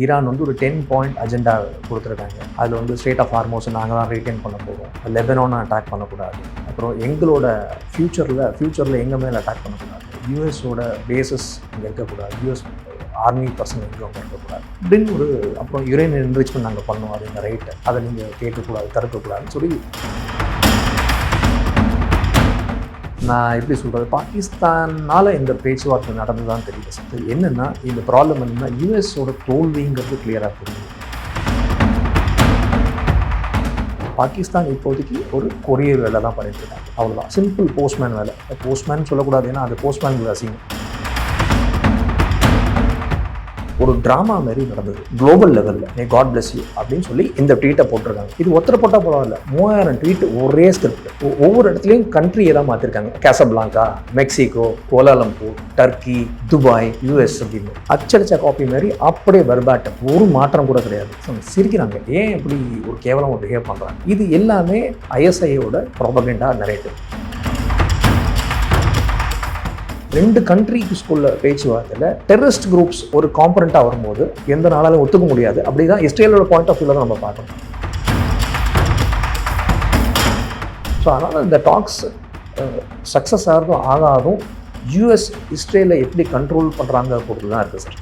Iran வந்து ஒரு 10 point agenda கொடுத்துருக்காங்க. அதில் வந்து ஸ்டேட் ஆஃப் ஹார்மோஸ் நாங்கள் தான் ரீட்டைன் பண்ண போகிறோம், லெபனானை அட்டாக் பண்ணக்கூடாது, அப்புறம் எங்களோட ஃப்யூச்சரில் எங்கள் மேலே அட்டாக் பண்ணக்கூடாது, யூஎஸோட பேசஸ் இங்கே இருக்கக்கூடாது, யூஎஸ் ஆர்மி பர்சன் எங்கே அங்கே இருக்கக்கூடாது அப்படின்னு ஒரு, அப்புறம் யுரேனியம் என்ரிச்மெண்ட் நாங்கள் பண்ணோம், அது எங்கள் ரைட்டு, அதை நீங்கள் கேட்கக்கூடாது, தடுக்கக்கூடாதுன்னு சொல்லி. நான் எப்படி சொல்கிறது, பாகிஸ்தானால் இந்த பேச்சுவார்த்தை நடந்துதான் தெரியுது சார். என்னென்னா இந்த ப்ராப்ளம் என்னென்னா யூஎஸோட தோல்விங்கிறது கிளியராக தெரியுது. பாகிஸ்தான் இப்போதைக்கு ஒரு கொரியர் வேலை தான் பண்ணிட்டு இருக்காங்க, அவ்வளோதான். சிம்பிள் போஸ்ட்மேன் வேலை. போஸ்ட்மேன் சொல்லக்கூடாது, ஏன்னா அது போஸ்ட்மேனுக்கு அசிங்கம். ஒரு ட்ராமா மாதிரி நடந்தது குளோபல் லெவலில். மே காட் பிளஸ் யூ அப்படின்னு சொல்லி இந்த ட்வீட்டை போட்டிருக்காங்க. இது ஒருத்தர போட்டால் பரவாயில்ல, 3000 ட்வீட் ஒரே ஸ்கிரிப்ட். ஒவ்வொரு இடத்துலையும் கண்ட்ரியை தான் மாற்றிருக்காங்க. Casablanca, Mexico, Kuala Lumpur, Turkey, Dubai, US அப்படின்னு அச்சடிச்ச காப்பி மாதிரி அப்படியே வெர்பாட்டம், ஒரு மாற்றம் கூட கிடையாது. சிரிக்கிறாங்க, ஏன் இப்படி ஒரு கேவலம் பிஹேவ் பண்ணுறாங்க. இது எல்லாமே ஐஎஸ்ஐயோட ப்ராபகண்டா நரேட்டிவ். 2 கண்ட்ரிக்குள்ள பேச்சுவார்த்தையில் டெரரிஸ்ட் குரூப்ஸ் ஒரு காம்பனண்ட்டாக வரும்போது எந்த நாளாலும் ஒத்துக்க முடியாது. அப்படி தான் இஸ்ரேலோட பாயிண்ட் ஆஃப் வியூவில் தான் நம்ம பார்க்கணும். ஸோ அதனால் இந்த டாக்ஸ் சக்ஸஸ் ஆகிறதும் ஆகாதும் யூஎஸ் இஸ்ரேலை எப்படி கண்ட்ரோல் பண்ணுறாங்க பொறுத்து தான் இருக்குது சார்.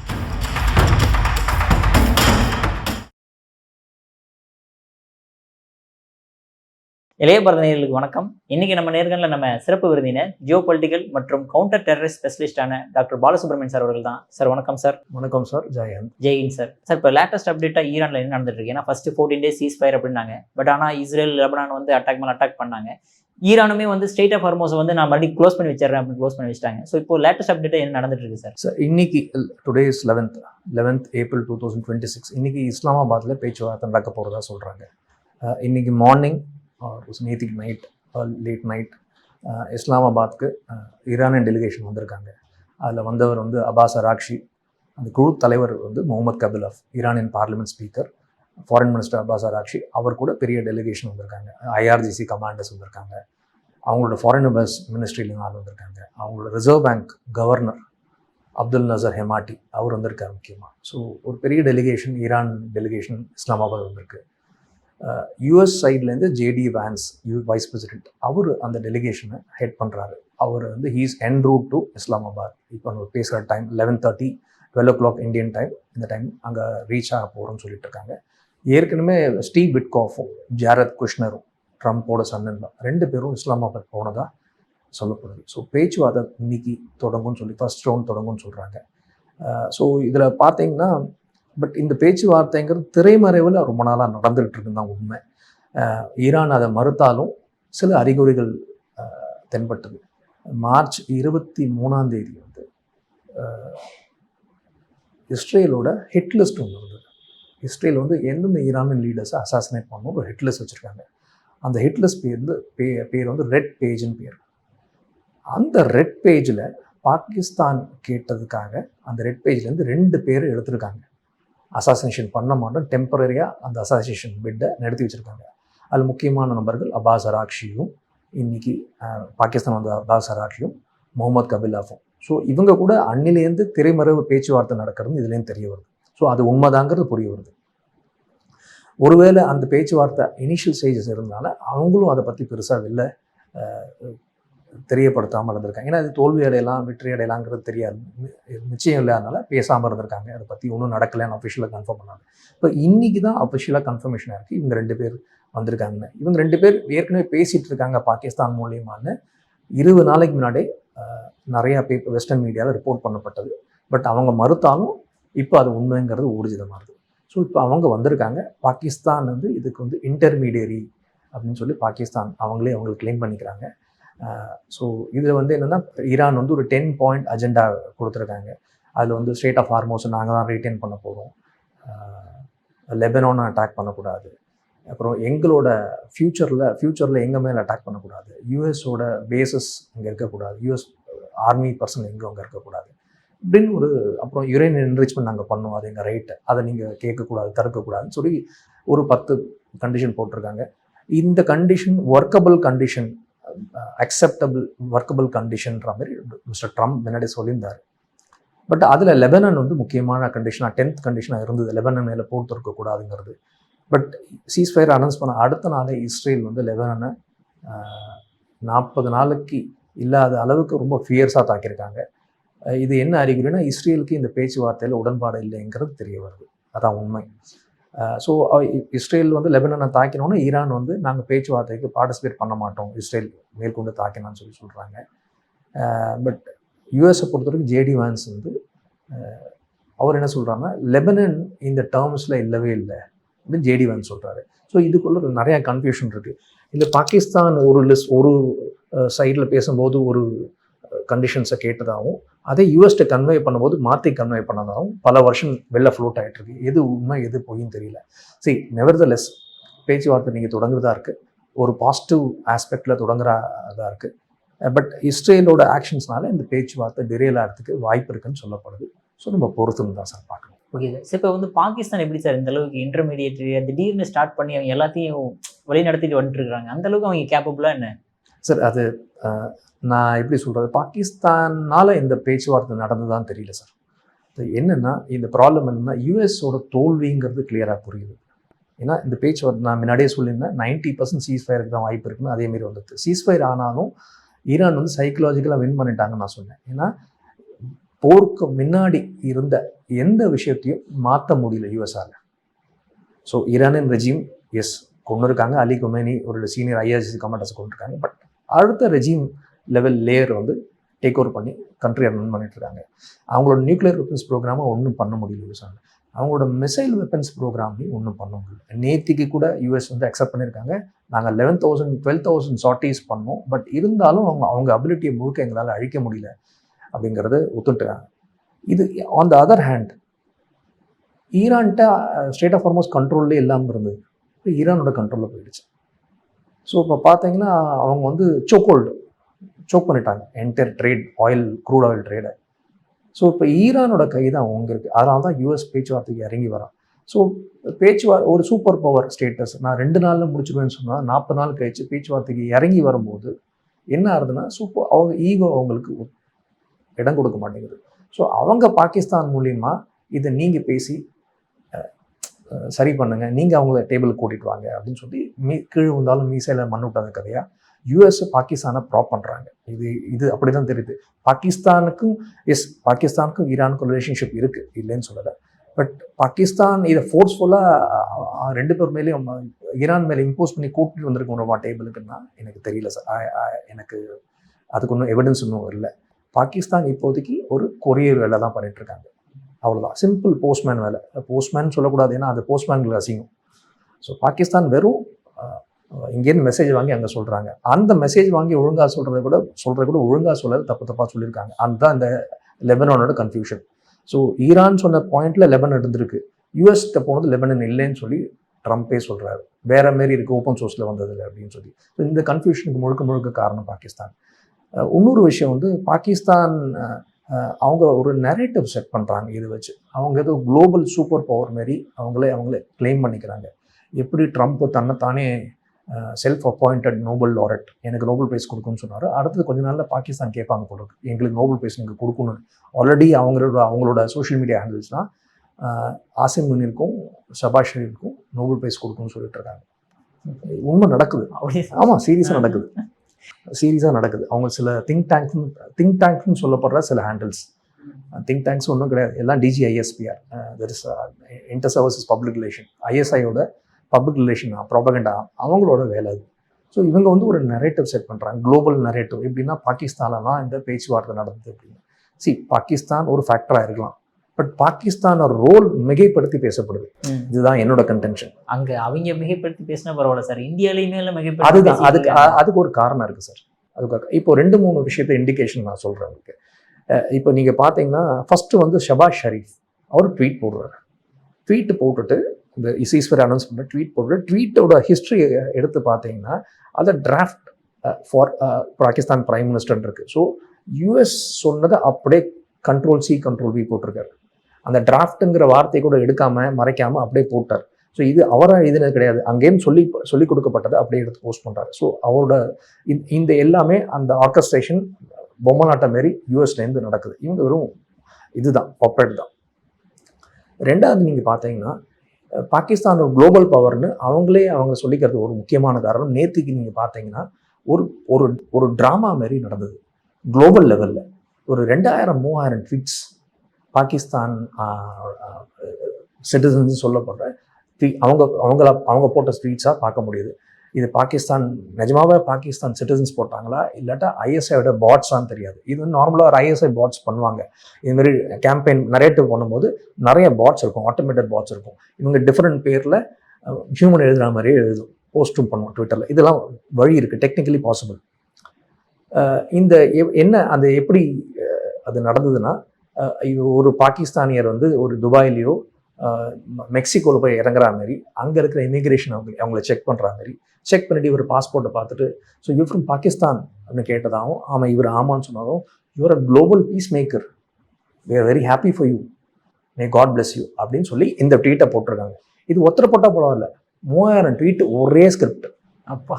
இளைய பாரத நேயர்களுக்கு வணக்கம். இன்னைக்கு நம்ம நேர்களில் நம்ம சிறப்பு விருந்தினர் ஜியோ பொலிட்டிக்கல் மற்றும் கவுண்டர் டெரரிஸ்ட் ஸ்பெஷலிஸ்டான டாக்டர் பாலசுப்ரமணியன் சார் அவர்கள் தான். சார் வணக்கம் சார். வணக்கம் sir. Jai Hind. Jai Hind sir. Sir இப்போ லேட்டஸ்ட் அப்டேட்டாக ஈரானில் என்ன நடந்துட்டு இருக்கு? ஏன்னா ஃபர்ஸ்ட் 14 days சீஸ் ஃபயர் அப்படின்னாங்க. பட் ஆனால் இஸ்ரேல் லெபனான் வந்து அட்டாக் மேலே அட்டாக் பண்ணாங்க. ஈரானுமே வந்து ஸ்டேட் ஆஃப் ஹார்மோஸை வந்து நான் மறுபடியும் க்ளோஸ் பண்ணி வச்சிடறேன் அப்படின்னு க்ளோஸ் பண்ணி வச்சிட்டாங்க. ஸோ இப்போ லேட்டஸ்ட் அப்டேட்டாக என்ன நடந்துட்டு இருக்கு சார்? சார் இன்னைக்கு டுடே இஸ் 11th April 2026. இன்னைக்கு இஸ்லாமாபாத்தில் பேச்சுவார்த்தை நடக்க போகிறதா சொல்கிறாங்க. இன்னைக்கு மார்னிங் நேத்திக்கு நைட் லேட் நைட் இஸ்லாமாபாத்துக்கு ஈரானியன் டெலிகேஷன் வந்திருக்காங்க. அதில் வந்தவர் வந்து அப்பாஸ் அராக்ஷி, அந்த குழு தலைவர் வந்து Mohammad Ghalibaf, Iranian parliament speaker, foreign minister Abbas Araghchi, அவர் கூட பெரிய டெலிகேஷன் வந்திருக்காங்க. IRGC கமாண்டர்ஸ் வந்திருக்காங்க, அவங்களோட ஃபாரின் அஃபேர்ஸ் மினிஸ்ட்ரியிலேருந்து ஆள் வந்திருக்காங்க, அவங்களோட reserve bank governor Abdul Naser Hemmati அவர் வந்திருக்காரு முக்கியமாக. ஸோ ஒரு பெரிய டெலிகேஷன், ஈரான் டெலிகேஷன் இஸ்லாமாபாத் வந்திருக்கு. யூஎஸ் சைட்லேருந்து JD Vance, வைஸ் பிரசிடென்ட், அவர் அந்த டெலிகேஷனை ஹெட் பண்ணுறாரு. அவர் வந்து he's en route to Islamabad. இப்போ நம்ம பேசுகிற டைம் 11:30 12 o'clock இந்தியன் டைம். இந்த டைம் அங்கே ரீச் ஆக போகிறோம்னு சொல்லிட்டு இருக்காங்க. ஏற்கனவே ஸ்டீவ் விட்காஃபும் ஜாரத் குஷ்னரும், ட்ரம்ப்போட சன்னன் தான், 2 பேரும் இஸ்லாமாபாத் போனதாக சொல்லப்படுது. ஸோ பேச்சுவார்த்தை இன்னைக்கு தொடங்கும்னு சொல்லி ஃபர்ஸ்ட் ரவுண்ட் தொடங்கும்னு சொல்கிறாங்க. ஸோ இதில் பார்த்தீங்கன்னா, பட் இந்த பேச்சுவார்த்தைங்கிறது திரைமறைவில் ரொம்ப நாளாக நடந்துகிட்டு இருக்குன்னு தான் உண்மை. ஈரான் அதை மறுத்தாலும் சில அறிகுறிகள் தென்பட்டது. மார்ச் 23 வந்து இஸ்ரேலோட ஹிட் லிஸ்ட் ஒன்று இருந்தது. இஸ்ரேல் வந்து எந்தெந்த ஈரானியன் லீடர்ஸை அசாசினேட் பண்ணணும் ஒரு ஹிட் லிஸ்ட் வச்சுருக்காங்க. அந்த ஹிட் லிஸ்ட் பேர் வந்து ரெட் பேஜ்னு பேர். அந்த ரெட் பேஜில் பாகிஸ்தான் கேட்டதுக்காக அந்த ரெட் பேஜ்லேருந்து 2 பேர் எடுத்திருக்காங்க. அசாசினேஷன் பண்ண மாட்டோம், டெம்பரரியாக அந்த அசாசினேஷன் பிட்டை நடத்தி வச்சுருக்காங்க. அதில் முக்கியமான நபர்கள் அப்பாஸ் அராக்ஷியும், இன்னைக்கு பாகிஸ்தான் வந்த அப்பாஸ் அராக்ஷியும், முகமது கபிலாஃபும். ஸோ இவங்க கூட அன்னிலேருந்து திரைமறைவு பேச்சுவார்த்தை நடக்கிறது இதுலேருந்து தெரிய வருது. ஸோ அது உண்மைதாங்கிறது புரிய வருது. ஒருவேளை அந்த பேச்சுவார்த்தை இனிஷியல் ஸ்டேஜஸ் இருந்தாலும் அவங்களும் அதை பற்றி பெருசாக வெளில தெரியப்படுத்தாமல் இருந்திருக்காங்க. ஏன்னா அது தோல்வி அடையலாம், வெற்றி அடையலாங்கிறது தெரியாது, நிச்சயம் இல்லாதனால பேசாமல் இருந்திருக்காங்க. அதை பற்றி ஒன்றும் நடக்கலைன்னு அஃபிஷியலாக கன்ஃபார்ம் பண்ணாங்க. இப்போ இன்றைக்கி தான் அஃபிஷியலாக கன்ஃபர்மேஷன் இருக்குது இவங்க 2 பேர் வந்திருக்காங்கன்னு. இவங்க 2 பேர் ஏற்கனவே பேசிகிட்டு இருக்காங்க பாகிஸ்தான் மூலியமானு 20 நாளைக்கு முன்னாடி நிறையா பேப்பர் வெஸ்டர்ன் மீடியாவில் ரிப்போர்ட் பண்ணப்பட்டது. பட் அவங்க மறுத்தாலும் இப்போ அது உண்மைங்கிறது ஊர்ஜிதமாக இருக்குது. ஸோ இப்போ அவங்க வந்திருக்காங்க. பாகிஸ்தான் வந்து இதுக்கு வந்து இன்டர்மீடியரி அப்படின்னு சொல்லி பாகிஸ்தான் அவங்களுக்கு கிளைம் பண்ணிக்கிறாங்க. ஸோ இதில் வந்து என்னென்னா ஈரான் வந்து ஒரு 10 பாயிண்ட் அஜெண்டா கொடுத்துருக்காங்க. அதில் வந்து ஸ்டேட் ஆஃப் ஹார்மோஸை நாங்கள் தான் ரீட்டைன் பண்ண போகிறோம், லெபனானை அட்டாக் பண்ணக்கூடாது, அப்புறம் எங்களோட ஃப்யூச்சரில் எங்கள் மேலே அட்டாக் பண்ணக்கூடாது, யூஎஸோட பேசஸ் இங்கே இருக்கக்கூடாது, யூஎஸ் ஆர்மி பர்சன் எங்கே அங்கே இருக்கக்கூடாது அப்படின்னு ஒரு, அப்புறம் யுரேனியம் என்ரிச்மெண்ட் நாங்கள் பண்ணோம், அது எங்கள் ரைட்டு, அதை நீங்கள் கேட்கக்கூடாது, தடுக்கக்கூடாதுன்னு சொல்லி ஒரு 10 கண்டிஷன் போட்டிருக்காங்க. இந்த condition workable condition, acceptable workable கண்டிஷன்ற மாதிரி மிஸ்டர் ட்ரம்ப் முன்னாடி சொல்லியிருந்தார். பட் அதில் லெபனன் வந்து முக்கியமான கண்டிஷனாக 10th கண்டிஷனாக இருந்தது, லெபனன் மேலே போர் தொடுக்கக்கூடாதுங்கிறது. பட் சீஸ்ஃபயர் அனௌன்ஸ் பண்ண அடுத்த நாளே இஸ்ரேல் வந்து லெபனனை 40 நாளைக்கு இல்லாத அளவுக்கு ரொம்ப ஃபியர்ஸாக தாக்கியிருக்காங்க. இது என்ன அறிகுறினா இஸ்ரேலுக்கு இந்த பேச்சுவார்த்தையில் உடன்பாடு இல்லைங்கிறது தெரிய வருது. அதான் உண்மை. ஸோ இஸ்ரேல் வந்து லெபனனை தாக்கினோன்னா ஈரான் வந்து நாங்கள் பேச்சுவார்த்தைக்கு பார்ட்டிசிபேட் பண்ண மாட்டோம், இஸ்ரேல் மேற்கொண்டு தாக்கினான்னு சொல்கிறாங்க. பட் யூஎஸை பொறுத்த வரைக்கும் ஜேடி வான்ஸ் வந்து அவர் என்ன சொல்கிறாங்கன்னா லெபனன் இந்த டேர்ம்ஸில் இல்லவே இல்லை அப்படின்னு ஜேடி வான்ஸ் சொல்கிறாரு. ஸோ இதுக்குள்ள நிறையா கன்ஃபியூஷன் இருக்குது. இந்த பாகிஸ்தான் ஒரு சைடில் பேசும்போது ஒரு கண்டிஷன்ஸை கேட்டதாகவும் அதே யூஎஸ்ட கன்வே பண்ணும்போது மாற்றி கன்வே பண்ணதாகவும் பல வருஷம் வெளில ஃப்ளோட் ஆகிட்டு இருக்கு. எது உண்மை எது பொய்ன்னு தெரியல. நெவர்தலெஸ் பேச்சுவார்த்தை நீங்கள் தொடங்குறதா இருக்குது, ஒரு பாசிட்டிவ் ஆஸ்பெக்டில் தொடங்குறதா இருக்குது. பட் இஸ்ரேலோட ஆக்ஷன்ஸ்னால இந்த பேச்சுவார்த்தை டிரேல் ஆகிறதுக்கு வாய்ப்பு இருக்குன்னு சொல்லப்படுது. ஸோ நம்ம பொறுத்துன்னு தான் சார் பார்க்கணும். Okay sir. இப்போ வந்து பாகிஸ்தான் எப்படி சார் இந்த அளவுக்கு இன்டர்மீடியேட் திடீர்னு ஸ்டார்ட் பண்ணி அவங்க எல்லாத்தையும் வழி நடத்திட்டு வந்துட்டு இருக்காங்க, அந்த அளவுக்கு அவங்க கேப்பபிளா என்ன சார்? அது நான் எப்படி சொல்கிறது, பாகிஸ்தானால் இந்த பேச்சுவார்த்தை நடந்ததான்னு தெரியல சார். என்னென்னா இந்த ப்ராப்ளம் என்னென்னா யூஎஸோட தோல்விங்கிறது கிளியராக புரியுது. ஏன்னா இந்த பேச்சுவார்த்தை நான் முன்னாடியே சொல்லியிருந்தேன் 90% சீஸ்ஃபயருக்கு தான் வாய்ப்பு இருக்குன்னு, அதேமாரி வந்துட்டு சீஸ்ஃபயர் ஆனாலும் ஈரான் வந்து சைக்கலாஜிக்கலாக வின் பண்ணிட்டாங்கன்னு நான் சொன்னேன். ஏன்னா போருக்கு முன்னாடி இருந்த எந்த விஷயத்தையும் மாற்ற முடியல யூஎஸ்ஆல. ஸோ ஈரானின் ரெஜிம் எஸ் கொண்டு இருக்காங்க, அலி கொமேனி ஒரு சீனியர் ஐஆர்ஜிசி கமாண்டர்ஸ் கொண்டு இருக்காங்க. பட் அடுத்த ரெஜிம் லெவல் லேயர் வந்து டேக் ஓவர் பண்ணி கண்ட்ரியை ரன் பண்ணிட்டு இருக்காங்க. அவங்களோட நியூக்ளியர் வெப்பன்ஸ் ப்ரோக்ராமை ஒன்றும் பண்ண முடியல யூஎஸ்ஆல. அவங்களோட மிசைல் வெப்பன்ஸ் ப்ரோக்ராமையும் ஒன்றும் பண்ண முடியல. நேத்திக்கு கூட யூஎஸ் வந்து அக்செப்ட் பண்ணியிருக்காங்க, நாங்கள் 11,000 12,000 சார்ட்டிஸ் பண்ணோம், பட் இருந்தாலும் அவங்க அபிலிட்டியை முழுக்க எங்களால் அழிக்க முடியல அப்படிங்கிறது ஒத்துட்டுறாங்க. இது ஆன் த அதர் ஹேண்ட் ஈரான்கிட்ட ஸ்டேட் ஆஃப் ஹார்மோஸ் கண்ட்ரோல்லே இல்லாமல் இருந்தது, இப்போ ஈரானோட கண்ட்ரோலில் போயிடுச்சு. ஸோ இப்போ பார்த்தீங்கன்னா அவங்க வந்து சோக் பண்ணிட்டாங்க என்டையர் ட்ரேட், க்ரூட் ஆயில் ட்ரேடை. ஸோ இப்போ ஈரானோட கை தான் அவங்க இருக்குது. அதனால தான் யூஎஸ் பேச்சுவார்த்தைக்கு இறங்கி வரான். ஸோ ஒரு சூப்பர் பவர் ஸ்டேட்டஸ் நான் 2 நாளில் முடிச்சிடுவேன்னு சொன்னால் 40 நாள் கழிச்சு பேச்சுவார்த்தைக்கு இறங்கி வரும்போது என்ன ஆகுதுன்னா அவங்க ஈகோ அவங்களுக்கு இடம் கொடுக்க மாட்டேங்குது. ஸோ அவங்க பாகிஸ்தான் மூலிமா இதை நீங்கள் பேசி சரி பண்ணுங்க, நீங்கள் அவங்கள டேபிளுக்கு கூட்டிகிட்டு வாங்க அப்படின்னு சொல்லி கீழே வந்தாலும் மீசையில் மண் விட்டாத கதையாக யூஎஸ் பாகிஸ்தானை ப்ராப் பண்ணுறாங்க. இது அப்படி தான் தெரியுது. பாகிஸ்தானுக்கும் ஈரானுக்கும் ரிலேஷன்ஷிப் இருக்குது, இல்லைன்னு சொல்லலை. பட் பாகிஸ்தான் இதை ஃபோர்ஸ்ஃபுல்லாக 2 பேர் மேலேயும் ஈரான் மேலே இம்போஸ் பண்ணி கூட்டிட்டு வந்திருக்கோம் டேபிளுக்குன்னா எனக்கு தெரியல சார். எனக்கு அதுக்கு ஒன்றும் எவிடன்ஸ் இன்னும் இல்லை. பாகிஸ்தான் இப்போதைக்கு ஒரு கொரியர் வேலை தான் பண்ணிட்டு இருக்காங்க, அவ்வளோதான். சிம்பிள் போஸ்ட்மேன் வேலை. போஸ்ட்மேன் சொல்லக்கூடாது, ஏன்னா அது போஸ்ட்மேன்களுக்கு அசிங்கம். ஸோ பாகிஸ்தான் வெறும் இங்கேருந்து மெசேஜ் வாங்கி அங்கே சொல்கிறாங்க. அந்த மெசேஜ் வாங்கி ஒழுங்காக சொல்கிறத கூட ஒழுங்காக சொல்லது தப்பாக சொல்லியிருக்காங்க. அதுதான் இந்த லெபனானோட கன்ஃபியூஷன். ஸோ ஈரான் சொன்ன பாயிண்ட்டில் லெபனான் இருந்திருக்கு, யூஎஸ்கிட்ட போனது லெபனான் இல்லைன்னு சொல்லி ட்ரம்ப்பே சொல்கிறாரு. வேற மாரி இருக்குது, ஓப்பன் சோர்ஸில் வந்ததில்லை அப்படின்னு சொல்லி. ஸோ இந்த கன்ஃபியூஷனுக்கு முழுக்க காரணம் பாகிஸ்தான். இன்னொரு விஷயம் வந்து பாகிஸ்தான் அவங்க ஒரு நரேட்டிவ் செட் பண்ணுறாங்க. இதை வச்சு அவங்க ஏதோ குளோபல் சூப்பர் பவர் மாரி அவங்களே கிளைம் பண்ணிக்கிறாங்க. எப்படி ட்ரம்ப் தன்னைத்தானே செல்ஃப் அப்பாயிண்டட் நோபல் லாரட் எனக்கு நோபல் ப்ரைஸ் கொடுக்குன்னு சொன்னார். அடுத்தது கொஞ்ச நாளில் பாகிஸ்தான் கேட்பாங்க போல இருக்கு, எங்களுக்கு நோபல் ப்ரைஸ் நீங்கள் கொடுக்கணும். ஆல்ரெடி அவங்களோட சோஷியல் மீடியா ஹேண்டில்ஸ்லாம் ஆசிம் முனிருக்கும் ஷபாஸ் ஷெரீஃப்க்கும் நோபல் ப்ரைஸ் கொடுக்கணும்னு சொல்லிட்டு இருக்காங்க. உண்மை நடக்குது. ஆமாம், சீரியஸாக நடக்குது. அவங்க சில திங்க் டேங்க்னு சொல்லப்படுற சில ஹேண்டில்ஸ், திங்க் டேங்க்ஸ் ஒன்றும் கிடையாது, எல்லாம் DGISPR, that is inter services public relation, ISIயோட பப்ளிக் ரிலேஷன் ப்ராபகண்டா அவங்களோட வேலை அது. ஸோ இவங்க வந்து ஒரு நரேட்டிவ் செட் பண்ணுறாங்க, குளோபல் நரேட்டிவ். எப்படின்னா பாகிஸ்தான்லாம் இந்த பேச்சுவார்த்தை நடந்தது அப்படின்னு. பாகிஸ்தான் ஒரு ஃபேக்டராக இருக்கலாம், பட் பாகிஸ்தானோட ரோல் மிகைப்படுத்தி பேசப்படுது. இதுதான் என்னோட கன்டென்ஷன். அங்கே அவங்க மிகைப்படுத்தி பேசினா பரவாயில்ல சார், இந்தியாலையுமே மிகைப்படுத்தி அதுதான் அதுக்கு ஒரு காரணம் இருக்குது சார். அதுக்காக இப்போ 2-3 விஷயத்த இண்டிகேஷன் நான் சொல்கிறேன் உங்களுக்கு. இப்போ நீங்கள் பார்த்தீங்கன்னா ஃபஸ்ட்டு வந்து ஷபாஸ் ஷெரீஃப் அவர் ட்வீட் போடுறாரு. ட்வீட்டு போட்டுட்டு இந்த சீஸ்ஃபயர் அனௌன்ஸ் பண்ண ட்வீட்டோட ஹிஸ்ட்ரி எடுத்து பார்த்தீங்கன்னா அதை draft for Pakistan prime minister இருக்கு. ஸோ யூஎஸ் சொன்னதை அப்படியே Ctrl+C Ctrl+V போட்டிருக்காரு. அந்த டிராஃப்ட்டுங்கிற வார்த்தையை கூட எடுக்காமல் மறைக்காமல் அப்படியே போட்டார். ஸோ இது அவராக எழுதினது கிடையாது, அங்கேயும் சொல்லி கொடுக்கப்பட்டதை அப்படியே எடுத்து போஸ்ட் பண்ணுறாரு. ஸோ அவரோட இந்த எல்லாமே அந்த ஆர்கஸ்ட்ரேஷன் பொம்மலாட்டம் மாரி யூஎஸ்லேருந்து நடக்குது. இவங்க வெறும் இதுதான் ஆப்ரேட் தான். ரெண்டாவது நீங்கள் பார்த்தீங்கன்னா பாகிஸ்தான் ஒரு குளோபல் பவர்னு அவங்க சொல்லிக்கிறது ஒரு முக்கியமான காரணம். நேற்றுக்கு நீங்கள் பார்த்தீங்கன்னா ஒரு ஒரு ஒரு ட்ராமா மாதிரி நடந்தது குளோபல் லெவலில். ஒரு 2000-3000 ட்வீட்ஸ் பாகிஸ்தான் சிட்டிசன்ஸ் சொல்லப்படுற அவங்க போட்ட ட்வீட்ஸாக பார்க்க முடியுது. இது பாகிஸ்தான் நிஜமாவே பாகிஸ்தான் சிட்டிசன்ஸ் போட்டாங்களா இல்லாட்டா ஐஎஸ்ஐயோட பாட்ஸான்னு தெரியாது. இது வந்து நார்மலாக ஒரு ஐஎஸ்ஐ பாட்ஸ் பண்ணுவாங்க. இதுமாரி கேம்பெயின் நரேட்டிவ் பண்ணும்போது நிறைய பாட்ஸ் இருக்கும், ஆட்டோமேட்டட் பாட்ஸ் இருக்கும். இவங்க டிஃப்ரெண்ட் பேரில் ஹியூமன் எழுதுகிற மாதிரியே எழுதும், போஸ்ட்டும் பண்ணுவோம் ட்விட்டரில். இதெல்லாம் வழி இருக்குது, டெக்னிக்கலி பாசிபிள். இந்த அந்த எப்படி அது நடந்ததுன்னா, ஒரு பாகிஸ்தானியர் வந்து ஒரு துபாயிலையோ மெக்சிகோவில் போய் இறங்குற மாதிரி அங்கே இருக்கிற இமிக்ரேஷன் அவங்கள செக் பண்ணுற மாதிரி செக் பண்ணிட்டு இவர் பாஸ்போர்ட்டை பார்த்துட்டு ஸோ யூ ஃப்ரம் பாகிஸ்தான் அப்படின்னு கேட்டதாகவும் ஆமாம் இவர் ஆமான்னு சொன்னாலும் you're a global peace maker, we are very happy for you, may God bless you அப்படின்னு சொல்லி இந்த ட்வீட்டை போட்டிருக்காங்க. இது ஒத்தரை போட்டால் போல இல்லை, 3000 ட்வீட் ஒரே ஸ்கிரிப்ட். அப்பா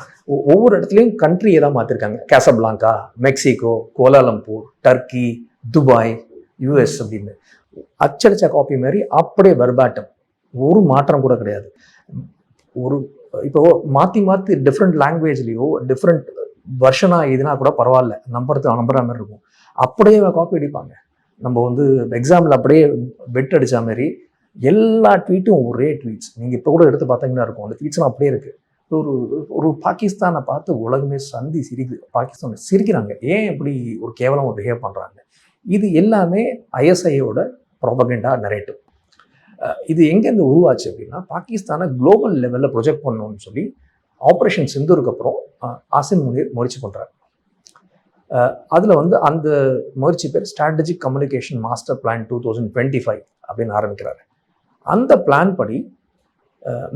ஒவ்வொரு இடத்துலையும் கண்ட்ரியை தான் மாற்றிருக்காங்க. Casablanca, Mexico, Kuala Lumpur, Turkey, Dubai, US அப்படின்னு அச்சடிச்ச காப்பி மாதிரி அப்படியே வெர்பாட்டம், ஒரு மாற்றம் கூட கிடையாது. ஒரு இப்போ மாற்றி டிஃப்ரெண்ட் லாங்குவேஜ்லேயோ டிஃப்ரெண்ட் வெர்ஷனாக எதுனா கூட பரவாயில்ல, நம்புற மாதிரி இருக்கும். அப்படியே காப்பி அடிப்பாங்க. நம்ம வந்து எக்ஸாம்பிள் அப்படியே பெட் அடித்த மாதிரி எல்லா ட்வீட்டும் ஒரே ட்வீட்ஸ். நீங்கள் இப்போ கூட எடுத்து பார்த்தீங்கன்னா இருக்கும், அந்த ட்வீட்ஸ்லாம் அப்படியே இருக்குது. ஒரு பாகிஸ்தானை பார்த்து உலகமே சிரிக்குது. பாகிஸ்தான் சிரிக்கிறாங்க, ஏன் இப்படி ஒரு கேவலமாக பிஹேவ் பண்ணுறாங்க. இது எல்லாமே ஐஎஸ்ஐயோட ப்ராபகண்டா நரேட்டிவ். இது எங்கேருந்து உருவாச்சு அப்படின்னா, பாகிஸ்தானை குளோபல் லெவலில் ப்ரொஜெக்ட் பண்ணணும்னு சொல்லி ஆப்ரேஷன் சிந்தூருக்கு அப்புறம் ஆசிம் முனீர் முயற்சி பண்ணுறாரு. அதில் வந்து அந்த முயற்சி பேர் ஸ்ட்ராட்டஜிக் கம்யூனிகேஷன் மாஸ்டர் பிளான் 2025 அப்படின்னு ஆரம்பிக்கிறாரு. அந்த பிளான் படி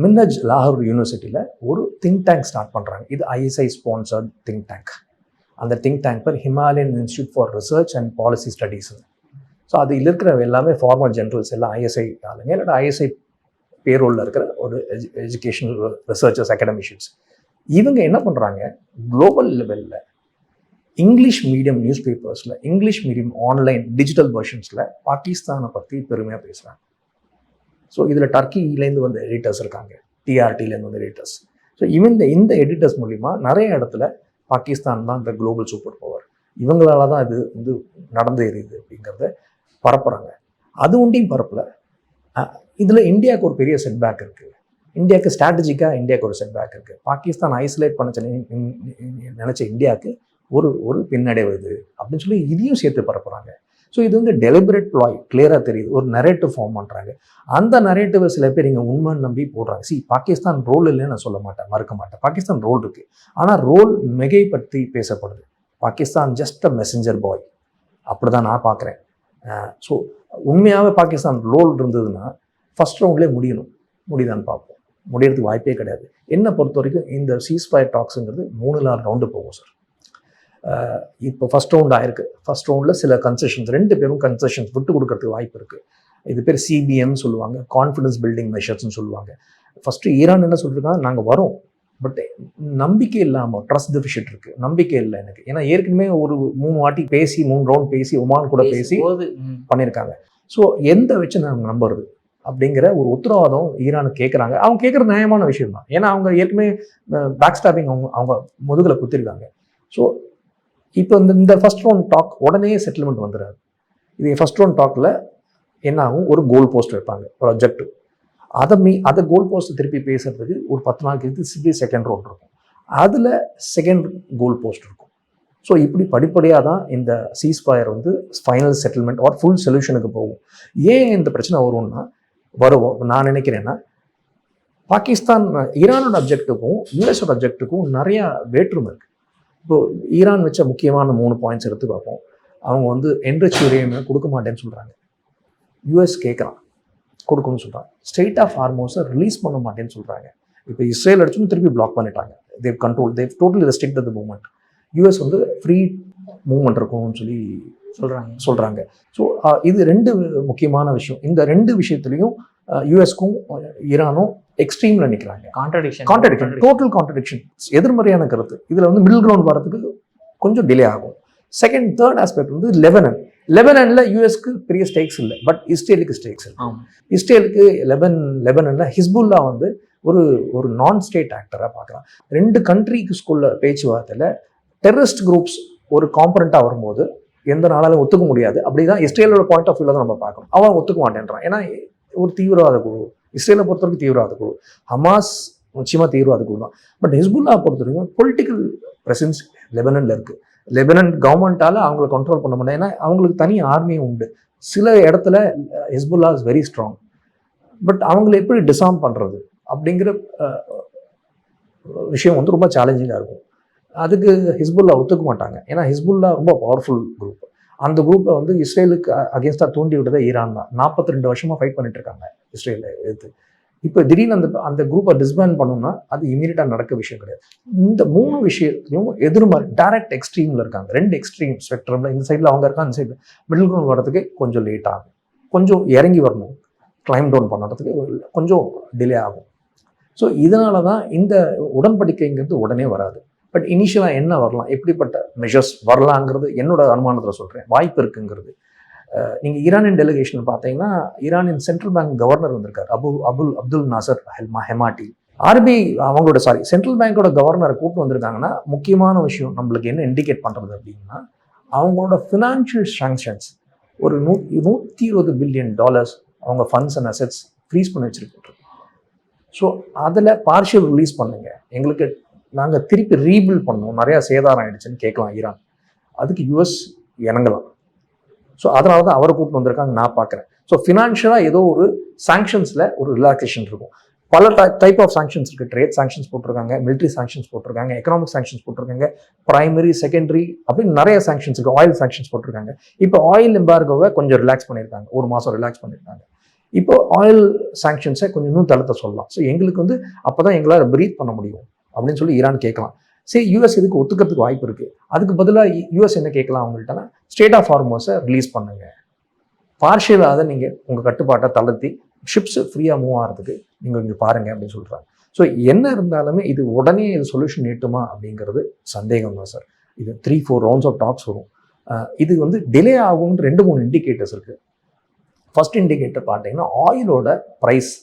மின்னஜ் லாகூர் யூனிவர்சிட்டியில் ஒரு திங்க் டேங்க் ஸ்டார்ட் பண்ணுறாங்க. இது ஐஎஸ்ஐ ஸ்பான்சர்ட் திங்க் டேங்க். அந்த திங்க் டேங்க் பேர் Himalayan institute for research and policy studies. So அதில் இருக்கிற எல்லாமே ஃபார்மல் ஜென்ரல்ஸ் எல்லாம் ஐஎஸ்ஐ ஆளுங்க, இல்லாட்டா ஐஎஸ்ஐ பேரோலில் இருக்கிற ஒரு எஜுகேஷனல் ரிசர்ச்சர்ஸ், அகாடமிஷியன்ஸ். இவங்க என்ன பண்ணுறாங்க, குளோபல் லெவலில் இங்கிலீஷ் மீடியம் நியூஸ் பேப்பர்ஸில், இங்கிலீஷ் மீடியம் ஆன்லைன் டிஜிட்டல் வெர்ஷன்ஸில் பாகிஸ்தானை பற்றி பெருமையாக பேசுகிறாங்க. ஸோ இதில் டர்க்கிலேருந்து வந்த எடிட்டர்ஸ் இருக்காங்க, டிஆர்டிலேருந்து வந்த எடிட்டர்ஸ். ஸோ இந்த எடிட்டர்ஸ் மூலிமா நிறைய இடத்துல பாகிஸ்தான் தான் இந்த குளோபல் சூப்பர் பவர், இவங்களால தான் இது வந்து நடந்து எரியுது அப்படிங்கிறத பரப்புகிறாங்க. அது ஒன்றையும் பரப்பல. இதில் இந்தியாவுக்கு ஒரு பெரிய செட்பேக் இருக்குது. இந்தியாவுக்கு ஸ்ட்ராட்டஜிக்காக இந்தியாவுக்கு ஒரு செட்பேக் இருக்குது. பாகிஸ்தான் ஐசோலேட் பண்ண நினச்ச இந்தியாவுக்கு ஒரு பின்னடைவு இது அப்படின்னு சொல்லி இதையும் சேர்த்து பரப்புகிறாங்க. ஸோ இது வந்து டெலிபரேட் ப்ளாய், கிளியராக தெரியுது. ஒரு நரேட்டிவ் ஃபார்ம் பண்ணுறாங்க. அந்த நரேட்டிவை சில பேர் இங்கே உண்மைன்னு நம்பி போடுறாங்க. பாகிஸ்தான் ரோல் இல்லைன்னு நான் சொல்ல மாட்டேன், மறுக்க மாட்டேன். பாகிஸ்தான் ரோல் இருக்குது. ஆனால் ரோல் மிகைப்படுத்தி பேசப்படுது. பாகிஸ்தான் ஜஸ்ட் அ மெசஞ்சர் பாய், அப்படி தான் நான் பார்க்குறேன். ஸோ உண்மையாகவே பாகிஸ்தான் ரோல் இருந்ததுன்னா ஃபஸ்ட் ரவுண்ட்லேயே முடியுதான்னு பார்ப்போம். முடியறதுக்கு வாய்ப்பே கிடையாது. என்னை பொறுத்த வரைக்கும் இந்த சீஸ்ஃபயர் டாக்ஸுங்கிறது 3-4 ரவுண்டு போகும் சார். இப்போ ஃபஸ்ட் ரவுண்ட் ஆயிருக்கு. ஃபஸ்ட் ரவுண்டில் சில கன்செஷன்ஸ், 2 பேரும் கன்செஷன்ஸ் விட்டு கொடுக்கறதுக்கு வாய்ப்பு இருக்குது. இது பேர் சிபிஎம் சொல்லுவாங்க, கான்ஃபிடன்ஸ் பில்டிங் மெஷர்ஸ்ன்னு சொல்லுவாங்க. ஃபஸ்ட்டு ஈரான் என்ன சொல்லியிருக்காங்க, நாங்கள் வரோம், பட் நம்பிக்கை இல்லாமல், ட்ரஸ்ட் டெஃபிஷிட் இருக்குது, நம்பிக்கை இல்லை எனக்கு. ஏன்னா ஏற்கனவே ஒரு 3 வாட்டி பேசி, 3 ரவுண்ட் பேசி, ஒமான் கூட பேசி பண்ணியிருக்காங்க. ஸோ எந்த வச்சு நாங்கள் நம்புறது அப்படிங்கிற ஒரு உத்தரவாதம் ஈரானுக்கு கேட்குறாங்க. அவங்க கேட்குற நியாயமான விஷயம் தான். ஏன்னா அவங்க ஏற்கனவே பேக் ஸ்டாப்பிங் அவங்க முதுகில் குத்திருக்காங்க. ஸோ இப்போ இந்த ஃபஸ்ட் ரவுண்ட் டாக் உடனே செட்டில்மெண்ட் வந்துடாது. இது ஃபஸ்ட் ரவுண்ட் டாக்கில் என்ன ஆகும், ஒரு கோல் போஸ்ட் வைப்பாங்க, ஒரு அப்ஜெக்டிவ். அதை கோல் போஸ்ட் திருப்பி பேசுறதுக்கு ஒரு 10 நாள் கழித்து செகண்ட் ரவுண்ட் இருக்கும். அதில் செகண்ட் கோல் போஸ்ட் இருக்கும். ஸோ இப்படி படிப்படியாக தான் இந்த சீஸ்ஃபயர் வந்து ஃபைனல் செட்டில்மெண்ட் ஆர் ஃபுல் சொல்யூஷனுக்கு போகும். ஏன் இந்த பிரச்சனை வரும்னா நான் நினைக்கிறேன்னா, பாகிஸ்தான் ஈரானோட அப்ஜெக்ட்டுக்கும் யூஎஸோட அப்ஜெக்ட்டுக்கும் நிறையா வேற்றுமை இருக்குது. இப்போது ஈரான் வச்ச முக்கியமான 3 பாயிண்ட்ஸ் எடுத்து பார்ப்போம். அவங்க வந்து என்ரிச் யுரேனியம் கொடுக்க மாட்டேன்னு சொல்கிறாங்க. யூஎஸ் கேட்குறான், கொடுக்கணும்னு சொல்கிறாங்க. ஸ்ட்ரெயிட் ஆஃப் ஹார்மோஸை ரிலீஸ் பண்ண மாட்டேன்னு சொல்கிறாங்க. இப்போ இஸ்ரேல் அடிச்சுன்னு திருப்பி பிளாக் பண்ணிட்டாங்க. They've totally restrict the movement. US வந்து ஃப்ரீ மூவ்மெண்ட் இருக்கும்னு சொல்லி சொல்கிறாங்க. ஸோ இது 2 முக்கியமான விஷயம். இந்த 2 விஷயத்துலையும் யூஎஸ்க்கும் ஈரானும் எக்ஸ்ட்ரீமில் நிற்கிறாங்க. கான்ட்ரடிக்ஷன், டோட்டல் கான்ட்ரடிக்ஷன், எதிர்மறையான கருத்து. இதில் வந்து மிடில் கிரவுண்ட் வரதுக்கு கொஞ்சம் டிலே ஆகும். தேர்ட் ஆஸ்பெக்ட் வந்து லெபனான். லெபனான்ல யூஎஸ்க்கு பெரிய ஸ்டேக்ஸ் இல்லை, பட் இஸ்ரேலுக்கு ஸ்டேக்ஸ் இல்லை. இஸ்ரேலுக்கு லெபனான்ல ஹிஸ்புல்லா வந்து ஒரு நான் ஸ்டேட் ஆக்டராக பார்க்கலாம். 2 கண்ட்ரிக்கு ஸ்கூல்ல பேச்சுவார்த்தையில் டெரரிஸ்ட் குரூப்ஸ் ஒரு காம்பனண்ட்டாக வரும்போது எந்த நாளாலும் ஒத்துக்க முடியாது. அப்படிதான் இஸ்ரேலோட பாயிண்ட் ஆஃப் வியூல தான் நம்ம பார்க்கணும். அவன் ஒத்துக்க மாட்டேன்றான். ஏன்னா ஒரு தீவிரவாத குழு, இஸ்ரேலை பொறுத்தவரைக்கும் தீவிரவாத குழு, ஹமாஸ் நிச்சயமாக தீவிரவாத குழு தான். பட் ஹிஸ்புல்லா பொறுத்த வரைக்கும் பொலிட்டிக்கல் பிரசன்ஸ் லெபனன்ல இருக்கு. லெபனன் கவர்மெண்ட்டால அவங்களை கண்ட்ரோல் பண்ண முடியாது. ஏன்னா அவங்களுக்கு தனி ஆர்மியும் உண்டு. சில இடத்துல Hezbollah is very strong. But அவங்களை எப்படி டிசார்ம் பண்ணுறது அப்படிங்கிற விஷயம் வந்து ரொம்ப சேலஞ்சிங்காக இருக்கும். அதுக்கு ஹிஸ்புல்லா ஒத்துக்க மாட்டாங்க. ஏன்னா ஹிஸ்புல்லா ரொம்ப பவர்ஃபுல் குரூப். அந்த குரூப்பை வந்து இஸ்ரேலுக்கு அகேன்ஸ்டாக தூண்டி விட்டதே ஈரான் தான். 42 வருஷமாக ஃபைட் பண்ணிட்டு இருக்காங்க இஸ்ரேலை எதிர்த்து. இப்போ திடீர்னு அந்த குரூப்பை டிஸ்பேண்ட் பண்ணணும்னா அது இமீடியட்டாக நடக்க விஷயம் கிடையாது. இந்த 3 விஷயத்தையும் எதிர்மாறி டைரக்ட் எக்ஸ்ட்ரீமில் இருக்காங்க. 2 எக்ஸ்ட்ரீம் ஸ்பெக்ட்ரமில் இந்த சைடில் அவங்க இருக்காங்க, இந்த சைடில் மிடில் கிரவுண்ட் வரதுக்கு கொஞ்சம் லேட் ஆகும். கொஞ்சம் இறங்கி வரணும், கிளைம் டவுன் பண்ணுறதுக்கு கொஞ்சம் டிலே ஆகும். ஸோ இதனால தான் இந்த உடன்படிக்கைங்கிறது உடனே வராது. பட் இனிஷியலாக என்ன வரலாம், எப்படிப்பட்ட மெஷர்ஸ் வரலாங்கிறது என்னோட அனுமானத்தில் சொல்கிறேன். வாய்ப்பு இருக்குங்கிறது. நீங்கள் ஈரானியன் டெலிகேஷன் பார்த்தீங்கன்னா ஈரானியன் சென்ட்ரல் பேங்க் கவர்னர் வந்திருக்காரு, அப்துல் நாசர் ஹெமாட்டி. ஆர்பிஐ அவங்களோட சென்ட்ரல் பேங்கோட கவர்னரை கூப்பிட்டு வந்திருக்காங்கன்னா முக்கியமான விஷயம் நம்மளுக்கு என்ன இண்டிகேட் பண்ணுறது அப்படின்னா, அவங்களோட ஃபினான்ஷியல் சாங்ஷன்ஸ் ஒரு $120 பில்லியன் அவங்க ஃபண்ட்ஸ் அண்ட் அசெட்ஸ் ஃப்ரீஸ் பண்ணி வச்சிருக்கோம். ஸோ அதில் பார்ஷியல் ரிலீஸ் பண்ணுங்க, எங்களுக்கு நாங்கள் திருப்பி ரீபில்ட் பண்ணோம், நிறையா சேதாரம் ஆயிடுச்சுன்னு கேட்கலாம் ஈரான். அதுக்கு யூஎஸ் இறங்கலாம். ஸோ அதனால தான் அவரை கூப்பிட்டு வந்திருக்காங்க நான் பார்க்குறேன். ஸோ ஃபினான்ஷியலாக ஏதோ ஒரு சாங்ஷன்ஸில் ஒரு ரிலாக்ஸேஷன் இருக்கும். பல டைப் ஆஃப் சாங்ஷன்ஸ் இருக்குது. ட்ரேட் சாங்ஷன்ஸ் போட்டிருக்காங்க, மிலிட்ரி சாங்ஷன்ஸ் போட்டிருக்காங்க, எக்கனாமிக் சாங்ஷன்ஸ் போட்டிருக்காங்க, பிரைமரி செகண்டரி அப்படின்னு நிறைய சாங்ஷன்ஸ் இருக்குது. ஆயில் சாங்ஷன்ஸ் போட்டிருக்காங்க. இப்போ ஆயில் எம்பார்கோவை கொஞ்சம் ரிலாக்ஸ் பண்ணியிருக்காங்க, 1 மாதம் ரிலாக்ஸ் பண்ணியிருக்காங்க. இப்போ ஆயில் சாங்ஷன்ஸை கொஞ்சம் இன்னும் தளர்த்த சொல்லலாம். ஸோ எங்களுக்கு வந்து அப்போ தான் எங்களால் ப்ரீத் பண்ண முடியும் அப்படின்னு சொல்லி ஈரான் கேட்கலாம். சரி, யூஎஸ் இதுக்கு ஒத்துக்கிறதுக்கு வாய்ப்பு இருக்குது. அதுக்கு பதிலாக யூஎஸ் என்ன கேட்கலாம் அவங்கள்ட்டனா, ஸ்டேட் ஆஃப் ஹார்மோஸை ரிலீஸ் பண்ணுங்க, பார்ஷியலாக அதை நீங்கள் உங்கள் கட்டுப்பாட்டை தளர்த்தி ஷிப்ஸ் ஃப்ரீயாக மூவ் ஆகிறதுக்கு நீங்கள் கொஞ்சம் பாருங்கள் அப்படின்னு சொல்கிறாங்க. ஸோ என்ன இருந்தாலுமே இது உடனே இது சொல்யூஷன் நீட்டுமா அப்படிங்கிறது சந்தேகம் தான் சார். இது 3-4 ரவுண்ட்ஸ் ஆஃப் டாக்ஸ் வரும். இது வந்து டிலே ஆகும்னு 2-3 இண்டிகேட்டர்ஸ் இருக்குது. ஃபர்ஸ்ட் இண்டிகேட்டர் பார்த்தீங்கன்னா ஆயிலோட ப்ரைஸ்.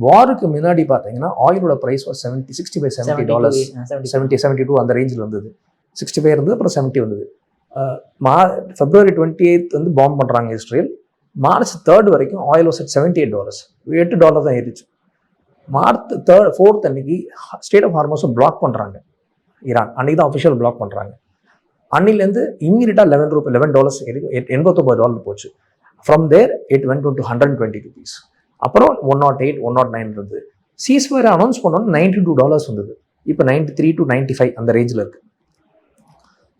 வாருக்கு முன்னாடி பார்த்தீங்கன்னா ஆயிலோட ப்ரைஸ் $65-70, $70-72 அந்த ரேஞ்சில் வந்தது. 65 இருந்தது, அப்புறம் 70 வந்தது. February 28 வந்து பாம்பு பண்ணுறாங்க இஸ்ரேல். March 3 வரைக்கும் ஆயில் வாஸ் at $78, $8 தான் ஏறிச்சு. March 4 அன்னைக்கு ஸ்டேட் ஆஃப் ஹார்மோஸை பிளாக் பண்ணுறாங்க ஈரான். அன்றைக்கி தான் அஃபிஷியல் பிளாக் பண்ணுறாங்க. அன்னிலேருந்து இம்மீடியட்டாக $11 ஏறி $89 போச்சு. From there it went to $120. அப்புறம் 108, 109 இருந்தது. சீஸ்ஃபயர் அனௌன்ஸ் பண்ணோன்னு $92 வந்தது. இப்போ 93 to 95 அந்த ரேஞ்சில் இருக்குது.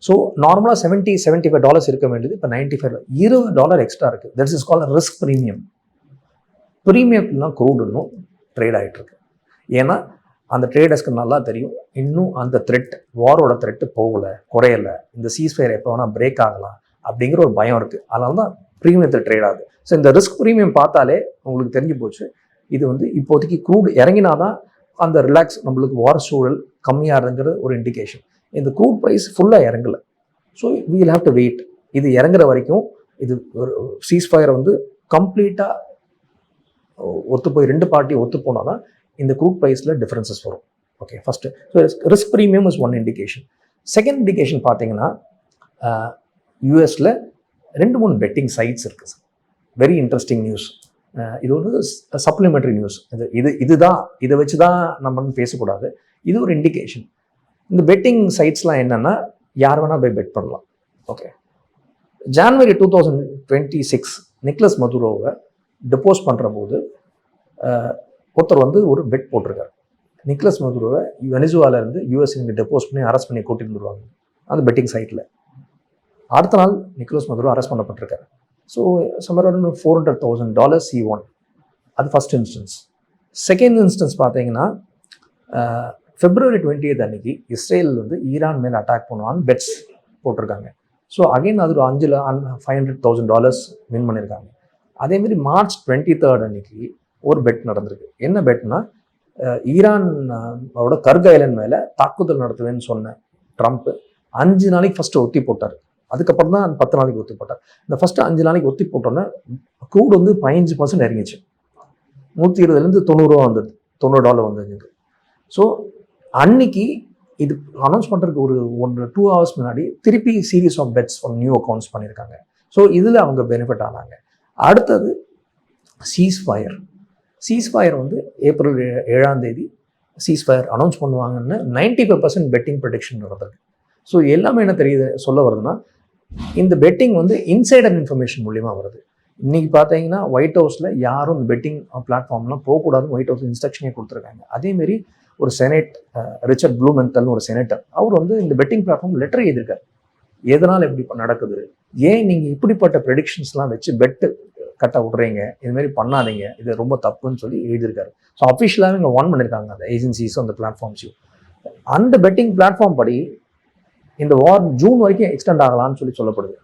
ஸோ நார்மலாக $70-75 இருக்க வேண்டியது இப்போ 95, $20 எக்ஸ்ட்ரா இருக்குது. That's is called risk premium. ப்ரீமியம்லாம் க்ரூட் இன்னும் ட்ரேட் ஆகிட்டு இருக்கு. ஏன்னா அந்த ட்ரேடர்ஸ்க்கு நல்லா தெரியும், இன்னும் அந்த த்ரெட், வாரோட த்ரெட்டு போகலை, குறையலை, இந்த சீஸ்ஃபயர் எப்போ வேணால் பிரேக் ஆகலாம் அப்படிங்கிற ஒரு பயம் இருக்குது. அதனால தான் ப்ரீமியத்தில் ட்ரேட் ஆகுது. ஸோ இந்த ரிஸ்க் ப்ரீமியம் பார்த்தாலே உங்களுக்கு தெரிஞ்சு போச்சு, இது வந்து இப்போதைக்கு க்ரூட் இறங்கினாதான் அந்த ரிலாக்ஸ் நம்மளுக்கு வார சூழல் கம்மியாகிறதுங்கிற ஒரு இண்டிகேஷன். இந்த க்ரூட் ப்ரைஸ் ஃபுல்லாக இறங்கலை. So we will have to wait. இது இறங்குற வரைக்கும் இது ஒரு சீஸ்ஃபயரை வந்து கம்ப்ளீட்டாக ஒத்துப்போய் 2 பார்ட்டி ஒத்து போனால் தான் இந்த க்ரூட் ப்ரைஸில் டிஃப்ரென்சஸ் வரும். Okay, first risk premium is one indication. Second indication பார்த்தீங்கன்னா யூஎஸில் 2-3 பெட்டிங் சைட்ஸ் இருக்குது சார். Very interesting news. இது ஒரு சப்ளிமெண்ட்ரி நியூஸ். இதுதான், இதை வச்சு தான் நம்ம பேசக்கூடாது. இது ஒரு இண்டிகேஷன். இந்த பெட்டிங் சைட்ஸ்லாம் என்னென்னா யார் வேணால் போய் பெட் பண்ணலாம். ஓகே, January 2026 நிக்லஸ் மதுரோவை டெப்போஸ் பண்ணுற போது ஒருத்தர் வந்து ஒரு பெட் போட்டிருக்காரு. நிக்லஸ் மதுரோவை வெனிசுவாலேருந்து யூஎஸ் இங்கே டெப்போஸ் பண்ணி அரெஸ்ட் பண்ணி கூட்டிட்டு வந்துருவாங்க அந்த பெட்டிங் சைட்டில். அடுத்த நாள் நிக்லஸ் மதுரோ அரெஸ்ட் பண்ணப்பட்டிருக்காரு. So summer $400,000 he won. அது ஃபர்ஸ்ட் இன்ஸ்டன்ஸ். செகண்ட் இன்ஸ்டன்ஸ் பார்த்தீங்கன்னா February 28 அன்னைக்கு இஸ்ரேல் வந்து ஈரான் மேலே அட்டாக் பண்ணுவான்னு பெட்ஸ் போட்டிருக்காங்க. ஸோ அகைன் அது ஒரு $500,000 வின் பண்ணியிருக்காங்க. அதேமாரி March 23 அன்னைக்கு ஒரு பெட் நடந்திருக்கு. என்ன பெட்னா, ஈரானோட கர்க் ஐலண்ட் மேலே தாக்குதல் நடத்துவேன்னு சொன்ன ட்ரம்ப் 5 நாளைக்கு ஃபஸ்ட்டு ஒத்தி போட்டார். அதுக்கப்புறம் தான் 10 நாளைக்கு ஒத்தி போட்டார். இந்த ஃபஸ்ட்டு 5 நாளைக்கு ஒத்தி போட்டோன்னே க்ரூட் வந்து 15% இறங்கிச்சு. 120லேருந்து $90 வந்தது, $90 வந்துருந்தது. ஸோ அன்னைக்கு இது அனௌன்ஸ் பண்ணுறதுக்கு ஒரு 2 ஹவர்ஸ் முன்னாடி திருப்பி series of bets for new accounts பண்ணியிருக்காங்க. ஸோ இதில் அவங்க பெனிஃபிட் ஆனாங்க. அடுத்தது சீஸ்ஃபயர் வந்து ஏப்ரல் 7 சீஸ்ஃபயர் அனௌன்ஸ் பண்ணுவாங்கன்னு 95% பெட்டிங் ப்ரெடிக்ஷன் நடந்தது. ஸோ எல்லாமே என்ன தெரியுது சொல்ல வருதுன்னா, இந்த பெட்டிங் வந்து இன்சைடர் இன்ஃபர்மேஷன் மூலியமாக வருது. இன்னைக்கு பார்த்தீங்கன்னா ஒயிட் ஹவுஸில் யாரும் இந்த பெட்டிங் பிளாட்ஃபார்ம்லாம் போகக்கூடாதுன்னு ஒயிட் ஹவுஸ் இன்ஸ்ட்ரக்ஷனே கொடுத்துருக்காங்க. அதேமாரி ஒரு செனேட் ரிச்சர்ட் ப்ளூமென்தல்னு ஒரு செனேட்டர், அவர் வந்து இந்த பெட்டிங் பிளாட்ஃபார்ம் லெட்டர் எழுதியிருக்காரு. எதனால் இப்படி நடக்குது, ஏன் நீங்கள் இப்படிப்பட்ட ப்ரெடிக்ஷன்ஸ்லாம் வச்சு பெட்டு கட்ட விட்றீங்க, இதுமாரி பண்ணாதீங்க, இது ரொம்ப தப்புன்னு சொல்லி எழுதியிருக்காரு. ஸோ அஃபிஷியலாகவே இங்கே வார்ன் பண்ணியிருக்காங்க அந்த ஏஜென்சிஸும் அந்த பிளாட்ஃபார்ம்ஸையும். அந்த பெட்டிங் பிளாட்ஃபார்ம் படி இந்த வார் ஜூன் வரைக்கும் எக்ஸ்டெண்ட் ஆகலாம்னு சொல்லப்படுது.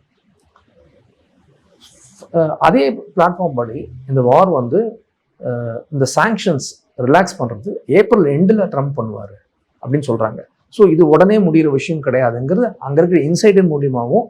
அதே பிளாட்ஃபார்ம் படி இந்த வார் வந்து இந்த சாங்ஷன்ஸ் ரிலாக்ஸ் பண்ணுறது ஏப்ரல் எண்டில் ட்ரம்ப் பண்ணுவார் அப்படின்னு சொல்கிறாங்க. ஸோ இது உடனே முடிகிற விஷயம் கிடையாதுங்கிறது அங்கே இருக்கிற இன்சைடர் மூலியமாகவும்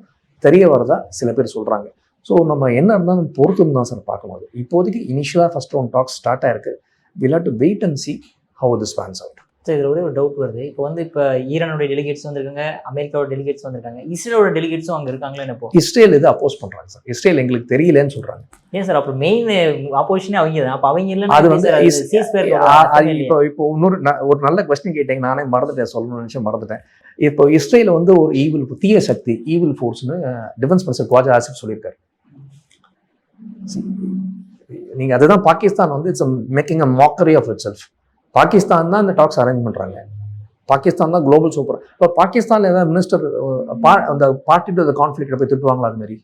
தெரிய வரதா சில பேர் சொல்கிறாங்க. ஸோ நம்ம என்ன இருந்தாலும் பொறுத்துன்னு தான் சார் பார்க்கணும். இப்போதைக்கு இனிஷியலாக ஃபர்ஸ்ட் ரவுண்ட் டாக்ஸ் ஸ்டார்ட் ஆயிருக்கு. Will have to wait and see how this pans out. So இதில் ஒரே ஒரு டவுட் வருது. இப்போ ஈரானோட டெலிகேட்ஸ் வந்திருக்காங்க, அமெரிக்காவோட டெலிகேட்ஸ் வந்திருக்காங்க, இஸ்ரேலோட டெலிகேட்ஸும் அங்கே இருக்காங்களா? இப்போ இஸ்ரேல் இது அப்போஸ் பண்ணுறாங்க சார். இஸ்ரேல் எங்களுக்கு தெரியலன்னு சொல்கிறாங்க. ஏன் சார் அப்போ மெயின் ஆப்போசிஷனே அவங்க தான். அப்போ அவங்க இல்லை, அது வந்து இப்போ ஒரு நல்ல கொஸ்டின் கேட்டீங்க, நானே மறந்துட்டேன், சொல்லணும்னு நினச்சி மறந்துட்டேன். இப்போ இஸ்ரேல் வந்து ஒரு தீய சக்தி, ஈவில் ஃபோர்ஸ்னு டிஃபென்ஸ் மினிஸ்டர் க்வாஜா ஆசிஃப் சொல்லியிருக்காரு. நீங்க அதுதான் பாகிஸ்தான் வந்து it's making a mockery of itself. Pakistan தான் இந்த டாக்ஸ் அரேஞ்ச் பண்றாங்க. பாகிஸ்தான் தான் குளோபல் சூப்பர். இப்போ பாகிஸ்தான்ல ஏதாவது மினிஸ்டர் அந்த பார்ட்டி டு கான்ஃபிளிக்ட போய் திட்டுவாங்களா அது மாதிரி?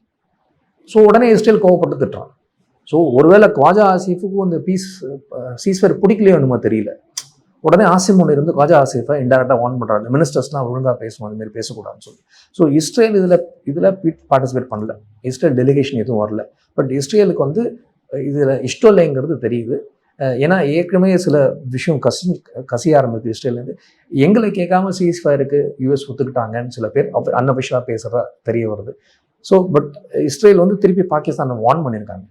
ஸோ உடனே இஸ்ரேல் கோவப்பட்டு திட்டுறான். ஸோ ஒருவேளை க்வாஜா ஆசிஃபுக்கும் இந்த சீஸ்ஃபயர் பிடிக்கலையோ என்னமோ தெரியல, உடனே ஆசிமோன் இருந்து க்வாஜா ஆசிஃபை இன்டெரக்டாக வார்ன் பண்ணுறாங்க, மினிஸ்டர்ஸ்லாம் ஒழுங்காக பேசணும், அது மாதிரி பேசக்கூடாதுன்னு சொல்லி. ஸோ இஸ்ரேல் இதில் பார்ட்டிசிபேட் பண்ணல, இஸ்ரேல் டெலிகேஷன் எதுவும் வரல. பட் இஸ்ரேலுக்கு வந்து இதில் இஷ்டம் இல்லைங்கிறது தெரியுது. ஏன்னா ஏற்கனவே சில விஷயம் கசிய ஆரம்பிக்குது இஸ்ரேல்லேருந்து. எங்களை கேட்காம சீஸ்ஃபயருக்கு யூஎஸ் ஒத்துக்கிட்டாங்கன்னு சில பேர் அன்அஃபிஷியலாக பேசுகிறதா தெரிய வருது. ஸோ பட் இஸ்ரேல் வந்து திருப்பி பாகிஸ்தானை வார்ன் பண்ணியிருக்காங்க,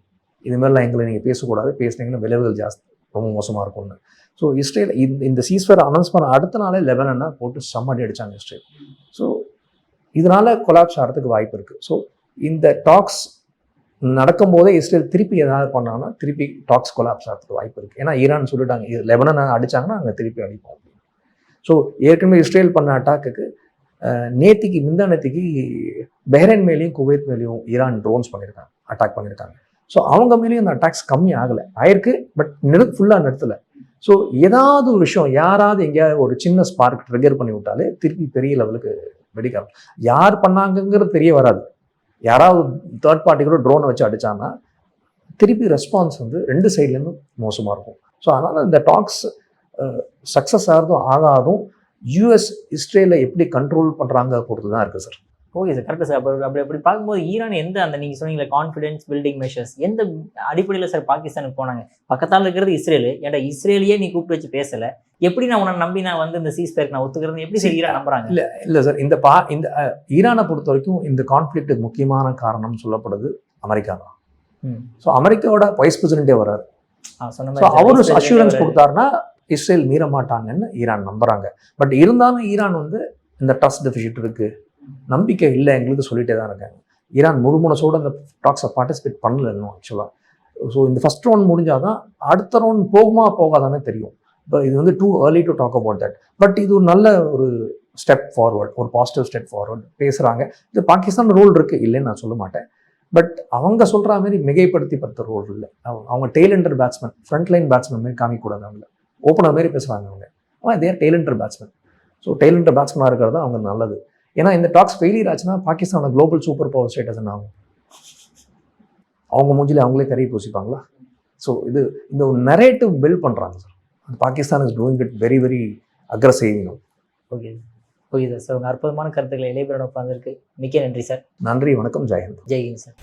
இது மாதிரிலாம் எங்களை நீங்கள் பேசக்கூடாது, பேசுனீங்கன்னா விளைவுகள் ஜாஸ்தி, ரொம்ப மோசமாக இருக்கும்னு. ஸோ இஸ்ரேல் இந்த சீஸ்ஃபயர் அனௌன்ஸ் பண்ண அடுத்த நாளே லெபனனை போட்டு செம்மடி அடித்தாங்க இஸ்ரேல். ஸோ இதனால கொலாப்ஸ் ஆகிறதுக்கு வாய்ப்பு இருக்குது. ஸோ இந்த டாக்ஸ் நடக்கும் போதே இஸ்ரேல் திருப்பி ஏதாவது பண்ணாங்கன்னா திருப்பி டாக்ஸ் கொலாப்ஸ் ஆகிறதுக்கு வாய்ப்பு இருக்குது. ஏன்னா ஈரான் சொல்லிட்டாங்க, லெபனனை அடித்தாங்கன்னா அங்கே திருப்பி அடிப்போம். ஸோ ஏற்கனவே இஸ்ரேல் பண்ண அட்டாக்குக்கு முந்தானேத்திக்கு பஹ்ரைன் மேலேயும் குவைத் மேலேயும் ஈரான் ட்ரோன்ஸ் பண்ணியிருக்காங்க, அட்டாக் பண்ணியிருக்காங்க. ஸோ அவங்க மேலேயும் அந்த அட்டாக்ஸ் கம்மி ஆயிருக்கு, பட் ஃபுல்லாக நிறுத்தலை. ஸோ ஏதாவது ஒரு விஷயம் யாராவது எங்கேயாவது ஒரு சின்ன ஸ்பார்க் ட்ரிகர் பண்ணி விட்டாலே திருப்பி பெரிய லெவலுக்கு வெடிக்கலாம். யார் பண்ணாங்கிறது தெரிய வராது. யாராவது தேர்ட் பார்ட்டி கூட ட்ரோனை வச்சு அடித்தாங்கன்னா திருப்பி ரெஸ்பான்ஸ் வந்து 2 சைட்லேருந்தும் மோசமாக இருக்கும். ஸோ அதனால் இந்த டாக்ஸ் சக்ஸஸ் ஆகிறதும் ஆகாதும் யூஎஸ் இஸ்ரேலை எப்படி கண்ட்ரோல் பண்ணுறாங்க பொறுத்து தான் இருக்குது சார். ஓகே சார், கரெக்டாக சார். அப்படி பார்க்கும்போது ஈரான் எந்த அந்த நீங்கள் சொன்னீங்களே கான்ஃபிடன்ஸ் பில்டிங் மெஷர்ஸ் எந்த அடிப்படையில் சார் பாகிஸ்தானுக்கு போனாங்க? பக்கத்தால் இருக்கிறது இஸ்ரேல், ஏன்டா இஸ்ரேலையே நீ கூப்பிட்டு வச்சு பேசலை, எப்படி நான் உன்னை நம்பி நான் வந்து இந்த சீஸ்ஃபயருக்கு நான் ஒத்துக்கிறது எப்படி சார் ஈரான் நம்புறாங்க? இல்லை சார், இந்த ஈரானை பொறுத்த வரைக்கும் இந்த கான்ஃப்ளிக்ட்டுக்கு முக்கியமான காரணம் சொல்லப்படுது அமெரிக்கா தான். ஸோ அமெரிக்காவோட வைஸ் பிரசிடென்ட்டே வர்றாரு. அவரு அஷூரன்ஸ் கொடுத்தாருன்னா இஸ்ரேல் மீற மாட்டாங்கன்னு ஈரான் நம்புறாங்க. பட் இருந்தாலும் ஈரான் வந்து இந்த ட்ரஸ்ட் டெஃபிசிட் இருக்கு, நம்பிக்கை இல்லை எங்களுக்கு சொல்லிட்டே தான் இருக்காங்க. ஈரான் முழுமனசோடு அந்த டாக்ஸை பார்ட்டிசிபேட் பண்ணல இன்னும் ஆக்சுவலாக. ஸோ இந்த ஃபர்ஸ்ட் ரவுண்ட் முடிஞ்சாதான் அடுத்த ரவுண்ட் போகுமா போகாதானே தெரியும். இப்போ இது வந்து too early to talk about that. But இது ஒரு நல்ல ஒரு ஸ்டெப் ஃபார்வர்ட், ஒரு பாசிட்டிவ் ஸ்டெப் ஃபார்வர்ட் பேசுகிறாங்க. இது பாகிஸ்தான் ரோல் இருக்குது, இல்லைன்னு நான் சொல்ல மாட்டேன். பட் அவங்க சொல்கிற மாதிரி மிகைப்படுத்தி படுத்த ரோல் இல்லை. அவங்க tailender batsman, front line batsman மாதிரி காமிக்கூடாது. அவங்கள ஓப்பனர் மாதிரி பேசுகிறாங்க அவங்க தேர் டெய்லண்டர் பேட்ஸ்மேன். ஸோ டெய்லண்டர் பேட்ஸ்மேனாக இருக்கிறது அவங்க நல்லது. ஏன்னா இந்த டாக்ஸ் ஃபெயிலியர் ஆச்சுன்னா பாகிஸ்தானோட குளோபல் சூப்பர் பவர் ஸ்டேட்டஸ் என்ன ஆகும்? அவங்க மூஞ்சில அவங்களே கறி பூசிப்பாங்களா? ஸோ இந்த ஒரு நரேட்டிவ் பில்ட் பண்ணுறாங்க sir. Pakistan is doing it very very aggressive. Okay okay sir. உங்கள் அற்புதமான கருத்துக்களை இளையபெறோட உட்காந்துருக்கு. மிக்க நன்றி சார். நன்றி, வணக்கம், ஜெயஹிந்த். ஜெய்ஹிந்த் சார்.